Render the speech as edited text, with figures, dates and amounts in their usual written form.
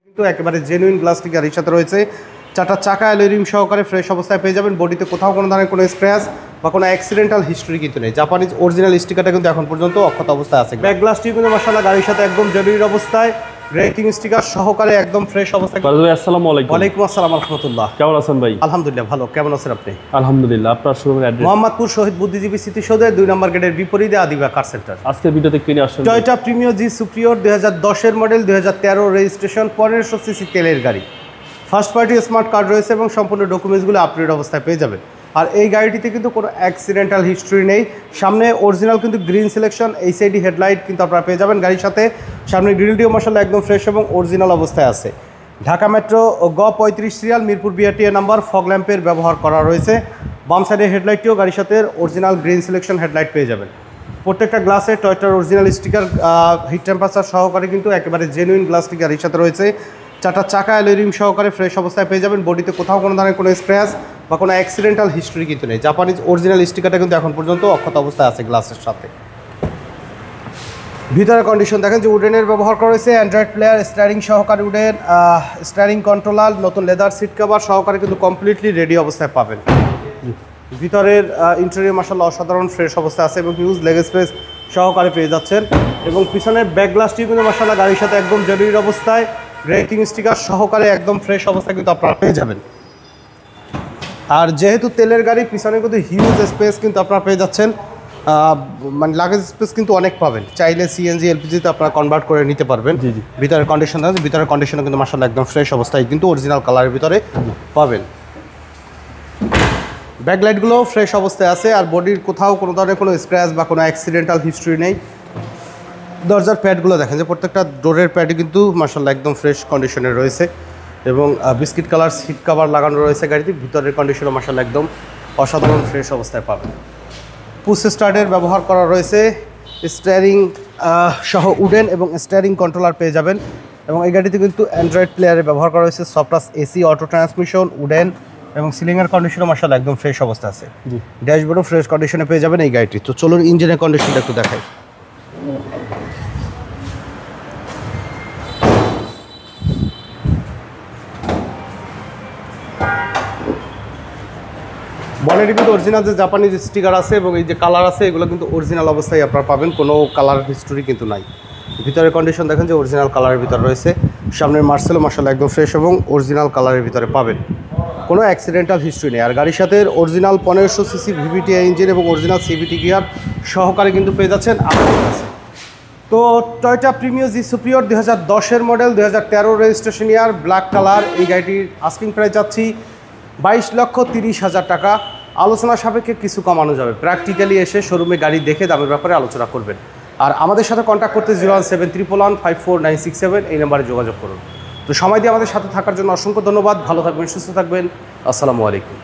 কিন্তু একেবারে জেনুইন গ্লাসটি গাড়ির সাথে রয়েছে। চারটা চাকা অ্যালয় রিম সহকারে ফ্রেশ অবস্থায় পেয়ে যাবেন। বডিতে কোথাও কোনো ধরনের কোনো স্ক্র্যাচ বা কোনো অ্যাক্সিডেন্টাল হিস্ট্রি কিন্তু নেই। জাপানিজ অরিজিনাল স্টিকারটা কিন্তু এখন পর্যন্ত অক্ষত অবস্থায় আছে। ব্যাক গ্লাসটি কিন্তু মাশাআল্লাহ গাড়ির সাথে একদম জেনুইন অবস্থায়, রেটিং স্টিকার সহকারে একদম ফ্রেশ অবস্থায়। আসসালামু আলাইকুম। ওয়ালাইকুম আসসালাম ওয়া রাহমাতুল্লাহ। কেমন আছেন ভাই? আলহামদুলিল্লাহ ভালো। কেমন আছেন আপনি? আলহামদুলিল্লাহ। আপনার শোরুমের অ্যাড্রেস? মোহাম্মদপুর শহীদ বুদ্ধিজীবী স্মৃতিসৌধের 2 নম্বর গেটের বিপরীতে আদিবা কার সেন্টার। আজকের ভিডিওতে কি নিয়ে আসছেন? টয়োটা প্রিমিও জি সুপ্রিয়র 2010 এর মডেল, 2013 রেজিস্ট্রেশন, 1500 সিসি তেলের গাড়ি। ফার্স্ট পার্টি স্মার্ট কার্ড রয়েছে এবং সম্পূর্ণ ডকুমেন্টসগুলো আপডেট অবস্থায় পেয়ে যাবেন। আর এই গাড়িটিতে কিন্তু কোনো অ্যাক্সিডেন্টাল হিস্ট্রি নেই। সামনে অরিজিনাল কিন্তু গ্রিন সিলেকশন এইচআইডি হেডলাইট কিন্তু আপনারা পেয়ে যাবেন গাড়ির সাথে। সামনে গ্রিলটিও মাশাআল্লাহ একদম ফ্রেশ এবং অরিজিনাল অবস্থায় আছে। ঢাকা মেট্রো গ 35 serial, Mirpur BRTA number, fog ল্যাম্পের ব্যবহার করা রয়েছে। বাম সাইডের হেডলাইটটিও গাড়ির সাথে অরিজিনাল গ্রিন সিলেকশন হেডলাইট পেয়ে যাবেন। প্রত্যেকটা গ্লাসে টয়োটার অরিজিনাল স্টিকার, হিট টেম্পারেচার সহকারে কিন্তু একেবারে জেনুইন গ্লাসটি গাড়ির সাথে রয়েছে। চারটা চাকা অ্যালয় রিম সহকারে ফ্রেশ অবস্থায় পেয়ে যাবেন। বডিতে কোথাও কোনো ধরনের কোনো স্ক্র্যাচ বা কোনো অ্যাক্সিডেন্টাল হিস্ট্রি কিন্তু নেই। জাপানিজ অরিজিনাল স্টিকারটা কিন্তু এখন পর্যন্ত অক্ষত অবস্থায় আছে গ্লাসের সাথে। ভিতরের কন্ডিশন দেখেন যে উডেনের ব্যবহার করা হয়েছে। অ্যান্ড্রয়েড প্লেয়ার, স্টিয়ারিং সহকারে উডেন, স্টিয়ারিং কন্ট্রোলার, নতুন লেদার সিট কভার সহকারে কিন্তু কমপ্লিটলি রেডি অবস্থায় পাবেন। ভিতরের ইন্টেরিয়র মাশাআল্লাহ অসাধারণ ফ্রেশ অবস্থায় আছে এবং হিউজ লেগ স্পেস সহকারে পেয়ে যাচ্ছেন। এবং পিছনের ব্যাক গ্লাসটি কিন্তু মাশাআল্লাহ গাড়ির সাথে একদম জেনুইন অবস্থায়, রেটিং স্টিকার সহকারে একদম ফ্রেশ অবস্থায় কিন্তু আপনারা পেয়ে যাবেন। আর যেহেতু তেলের গাড়ি, পিছনে কিন্তু হিউজ স্পেস কিন্তু আপনারা পেয়ে যাচ্ছেন। মানে লাগেজ স্পেস কিন্তু অনেক পাবেন। চাইলে সিএনজি এলপিজিতে আপনারা কনভার্ট করে নিতে পারবেন। জি জি। ভিতরের কন্ডিশন আছে, ভিতরের কন্ডিশনও কিন্তু মাশাআল্লাহ একদম ফ্রেশ অবস্থায় কিন্তু অরিজিনাল কালারের ভিতরে পাবেন। ব্যাকলাইটগুলো ফ্রেশ অবস্থায় আছে। আর বডির কোথাও কোনো ধরনের কোনো স্ক্র্যাচ বা কোনো অ্যাক্সিডেন্টাল হিস্ট্রি নেই। দরজার প্যাডগুলো দেখেন যে প্রত্যেকটা ডোরের প্যাডই কিন্তু মাশাআল্লাহ একদম ফ্রেশ কন্ডিশনে রয়েছে এবং বিস্কিট কালার সিট কভার লাগানো রয়েছে গাড়িতে। ভিতরের কন্ডিশনও মাশাআল্লাহ একদম অসাধারণ ফ্রেশ অবস্থায় পাবেন। পুশ স্টার্টের ব্যবহার করা রয়েছে। স্টিয়ারিং সহ উডেন এবং স্টিয়ারিং কন্ট্রোলার পেয়ে যাবেন। এবং এই গাড়িতে কিন্তু অ্যান্ড্রয়েড প্লেয়ারের ব্যবহার করা হয়েছে। সফটাস এসি, অটো ট্রান্সমিশন, উডেন এবং সিলিংয়ের কন্ডিশনও মাশাআল্লাহ একদম ফ্রেশ অবস্থা আছে। ড্যাশবোর্ডও ফ্রেশ কন্ডিশনে পেয়ে যাবেন এই গাড়িটি। তো চলুন ইঞ্জিনের কন্ডিশনটা একটু দেখাই। বনেটে কিন্তু অরিজিনাল যে জাপানিজ স্টিকার আছে এবং এই যে কালার আছে এগুলো কিন্তু অরিজিনাল অবস্থায় আপনারা পাবেন, কোনো কালার হিস্টোরি কিন্তু নাই। ভিতরের কন্ডিশন দেখেন যে অরিজিনাল কালারের ভিতরে রয়েছে। সামনের মার্সেলও মাশাআল্লাহ একদম ফ্রেশ এবং অরিজিনাল কালারের ভিতরে পাবেন, কোনো অ্যাক্সিডেন্টাল হিস্ট্রি নেই। আর গাড়ির সাথে অরিজিনাল 1500 সিসি ভিভিটিআই ইঞ্জিন এবং অরিজিনাল সিভিটি গিয়ার সহকারে কিন্তু পেয়ে যাচ্ছেন আপনাদের কাছে। তো টয়োটা প্রিমিও জি সুপ্রিয়র 2010 এর মডেল, 2013 রেজিস্ট্রেশন ইয়ার, ব্ল্যাক কালার। এই গাড়িটির আস্কিং প্রাইস যাচ্ছি 22,30,000 টাকা। আলোচনা সাপেক্ষে কিছু কমানো যাবে। প্র্যাকটিক্যালি এসে শোরুমে গাড়ি দেখে দামের ব্যাপারে আলোচনা করবেন। আর আমাদের সাথে কন্ট্যাক্ট করতে 01711154967 এই নাম্বারে যোগাযোগ করুন। তো সময় দিয়ে আমাদের সাথে থাকার জন্য অসংখ্য ধন্যবাদ। ভালো থাকবেন, সুস্থ থাকবেন। আসসালামু আলাইকুম।